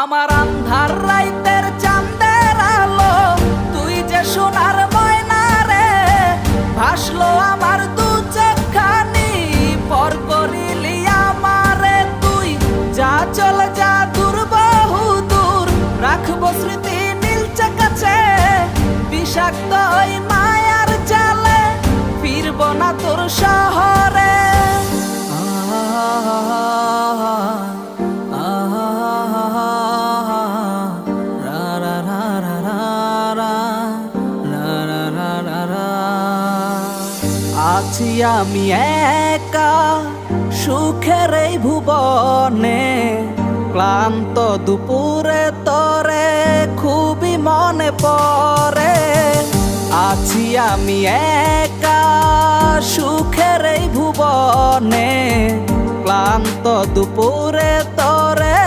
আমার আন্ধার রাইতের চাঁদের আলো, তুই যে সোনার ময়না রে, ভাসলো আমার দু চোখখানি, পর করিলি আমারে তুই। যা চল যা দূর বহু দূর, রাখবো স্মৃতি নীলচে কাছে, বিষাক্ত ওই মায়ার জালে ফিরব না তোর শহরে। আছি আমি একা সুখের এই ভুবনে, ক্লান্ত দুপুরে তরে খুবই মনে পড়ে। আছি আমি একা সুখের এই ভুবনে, ক্লান্ত দুপুরে তরে